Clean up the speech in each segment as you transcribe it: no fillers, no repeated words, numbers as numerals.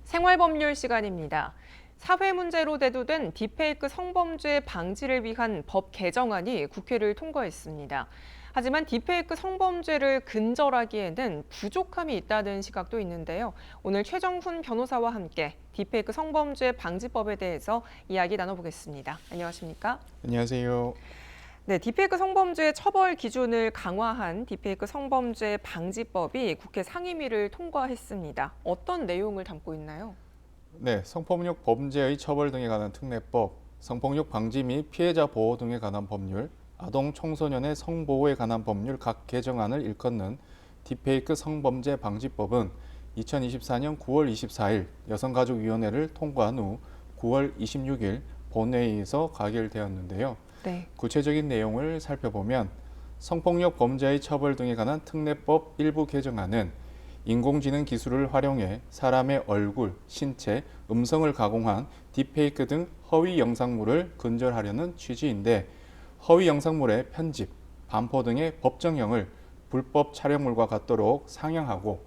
생활법률 시간입니다. 사회 문제로 대두된 딥페이크 성범죄 방지를 위한 법 개정안이 국회를 통과했습니다. 하지만 딥페이크 성범죄를 근절하기에는 부족함이 있다는 시각도 있는데요. 오늘 최정훈 변호사와 함께 딥페이크 성범죄 방지법에 대해서 이야기 나눠보겠습니다. 안녕하십니까? 안녕하세요. 네, 딥페이크 성범죄 처벌 기준을 강화한 딥페이크 성범죄 방지법이 국회 상임위를 통과했습니다. 어떤 내용을 담고 있나요? 네, 성폭력 범죄의 처벌 등에 관한 특례법, 성폭력 방지 및 피해자 보호 등에 관한 법률, 아동 청소년의 성보호에 관한 법률 각 개정안을 일컫는 딥페이크 성범죄 방지법은 2024년 9월 24일 여성가족위원회를 통과한 후 9월 26일 본회의에서 가결되었는데요. 네. 구체적인 내용을 살펴보면 성폭력 범죄의 처벌 등에 관한 특례법 일부 개정안은 인공지능 기술을 활용해 사람의 얼굴, 신체, 음성을 가공한 딥페이크 등 허위 영상물을 근절하려는 취지인데 허위 영상물의 편집, 반포 등의 법정형을 불법 촬영물과 같도록 상향하고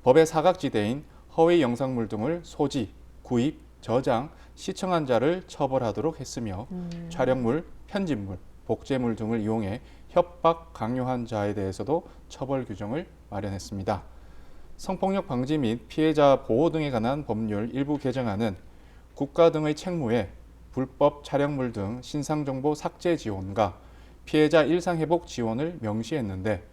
법의 사각지대인 허위 영상물 등을 소지, 구입, 저장, 시청한 자를 처벌하도록 했으며 촬영물, 편집물, 복제물 등을 이용해 협박, 강요한 자에 대해서도 처벌 규정을 마련했습니다. 성폭력 방지 및 피해자 보호 등에 관한 법률 일부 개정안은 국가 등의 책무에 불법 촬영물 등 신상정보 삭제 지원과 피해자 일상회복 지원을 명시했는데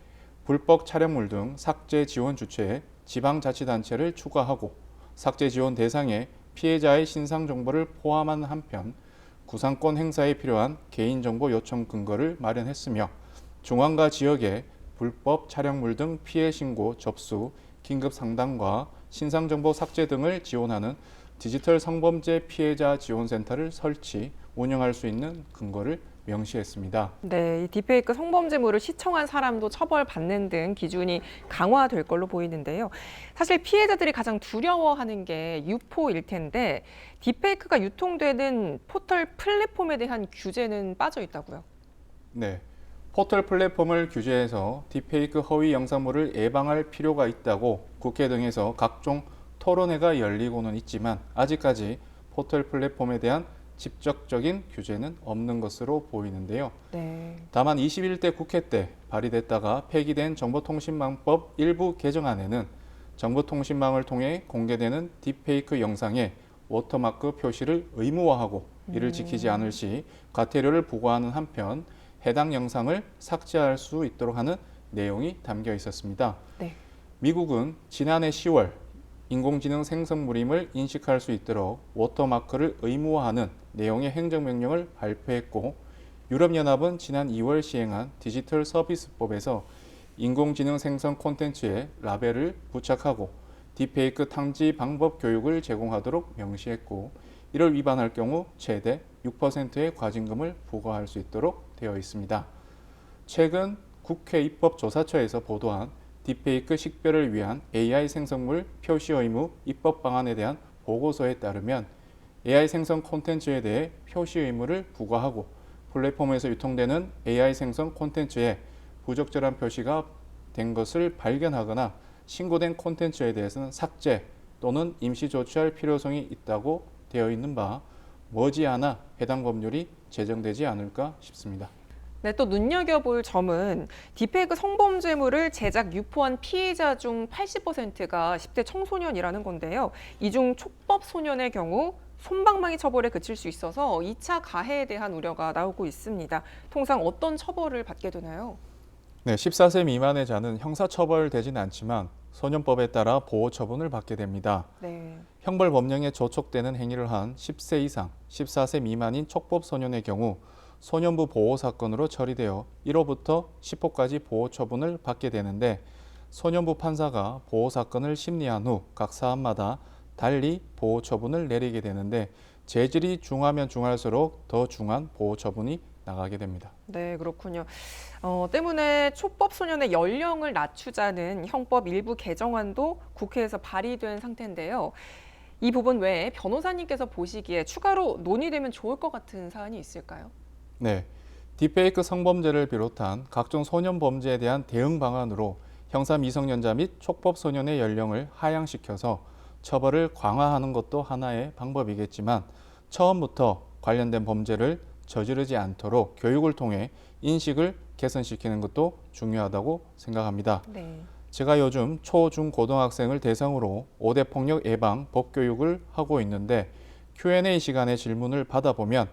불법 촬영물 등 삭제 지원 주체에 지방자치단체를 추가하고 삭제 지원 대상에 피해자의 신상정보를 포함한 한편 구상권 행사에 필요한 개인정보 요청 근거를 마련했으며 중앙과 지역에 불법 촬영물 등 피해 신고 접수, 긴급 상담과 신상정보 삭제 등을 지원하는 디지털 성범죄 피해자 지원센터를 설치, 운영할 수 있는 근거를 명시했습니다. 네, 이 딥페이크 성범죄물을 시청한 사람도 처벌받는 등 기준이 강화될 걸로 보이는데요. 사실 피해자들이 가장 두려워하는 게 유포일 텐데 딥페이크가 유통되는 포털 플랫폼에 대한 규제는 빠져 있다고요? 네, 포털 플랫폼을 규제해서 딥페이크 허위 영상물을 예방할 필요가 있다고 국회 등에서 각종 토론회가 열리고는 있지만 아직까지 포털 플랫폼에 대한 직접적인 규제는 없는 것으로 보이는데요. 네. 다만 21대 국회 때 발의됐다가 폐기된 정보통신망법 일부 개정안에는 정보통신망을 통해 공개되는 딥페이크 영상에 워터마크 표시를 의무화하고 이를 지키지 않을 시 과태료를 부과하는 한편 해당 영상을 삭제할 수 있도록 하는 내용이 담겨 있었습니다. 네. 미국은 지난해 10월 인공지능 생성물임을 인식할 수 있도록 워터마크를 의무화하는 내용의 행정명령을 발표했고 유럽연합은 지난 2월 시행한 디지털 서비스법에서 인공지능 생성 콘텐츠에 라벨을 부착하고 딥페이크 탐지 방법 교육을 제공하도록 명시했고 이를 위반할 경우 최대 6%의 과징금을 부과할 수 있도록 되어 있습니다. 최근 국회 입법조사처에서 보도한 딥페이크 식별을 위한 AI 생성물 표시 의무 입법 방안에 대한 보고서에 따르면 AI 생성 콘텐츠에 대해 표시 의무를 부과하고 플랫폼에서 유통되는 AI 생성 콘텐츠에 부적절한 표시가 된 것을 발견하거나 신고된 콘텐츠에 대해서는 삭제 또는 임시 조치할 필요성이 있다고 되어 있는 바 머지않아 해당 법률이 제정되지 않을까 싶습니다. 네, 또 눈여겨볼 점은 딥페이크 성범죄물을 제작, 유포한 피해자 중 80%가 10대 청소년이라는 건데요. 이 중 촉법 소년의 경우 솜방망이 처벌에 그칠 수 있어서 2차 가해에 대한 우려가 나오고 있습니다. 통상 어떤 처벌을 받게 되나요? 네, 14세 미만의 자는 형사처벌되지는 않지만 소년법에 따라 보호처분을 받게 됩니다. 네. 형벌법령에 저촉되는 행위를 한 10세 이상, 14세 미만인 촉법 소년의 경우 소년부 보호 사건으로 처리되어 1호부터 10호까지 보호 처분을 받게 되는데 소년부 판사가 보호 사건을 심리한 후 각 사안마다 달리 보호 처분을 내리게 되는데 재질이 중하면 중할수록 더 중한 보호 처분이 나가게 됩니다. 네, 그렇군요. 때문에 촉법 소년의 연령을 낮추자는 형법 일부 개정안도 국회에서 발의된 상태인데요. 이 부분 외에 변호사님께서 보시기에 추가로 논의되면 좋을 것 같은 사안이 있을까요? 네, 딥페이크 성범죄를 비롯한 각종 소년 범죄에 대한 대응 방안으로 형사 미성년자 및 촉법 소년의 연령을 하향시켜서 처벌을 강화하는 것도 하나의 방법이겠지만 처음부터 관련된 범죄를 저지르지 않도록 교육을 통해 인식을 개선시키는 것도 중요하다고 생각합니다. 네. 제가 요즘 초, 중, 고등학생을 대상으로 5대 폭력 예방 법교육을 하고 있는데 Q&A 시간에 질문을 받아보면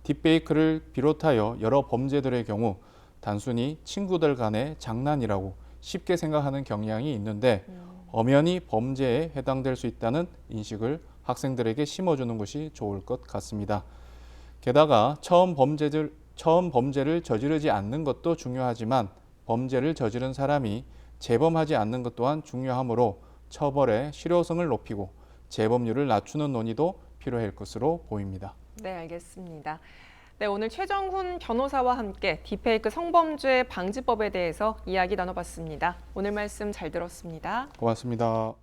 딥페이크를 비롯하여 여러 범죄들의 경우 단순히 친구들 간의 장난이라고 쉽게 생각하는 경향이 있는데 엄연히 범죄에 해당될 수 있다는 인식을 학생들에게 심어주는 것이 좋을 것 같습니다. 게다가 처음 범죄를 저지르지 않는 것도 중요하지만 범죄를 저지른 사람이 재범하지 않는 것 또한 중요하므로 처벌의 실효성을 높이고 재범률을 낮추는 논의도 필요할 것으로 보입니다. 네, 알겠습니다. 네, 오늘 최정훈 변호사와 함께 딥페이크 성범죄 방지법에 대해서 이야기 나눠봤습니다. 오늘 말씀 잘 들었습니다. 고맙습니다.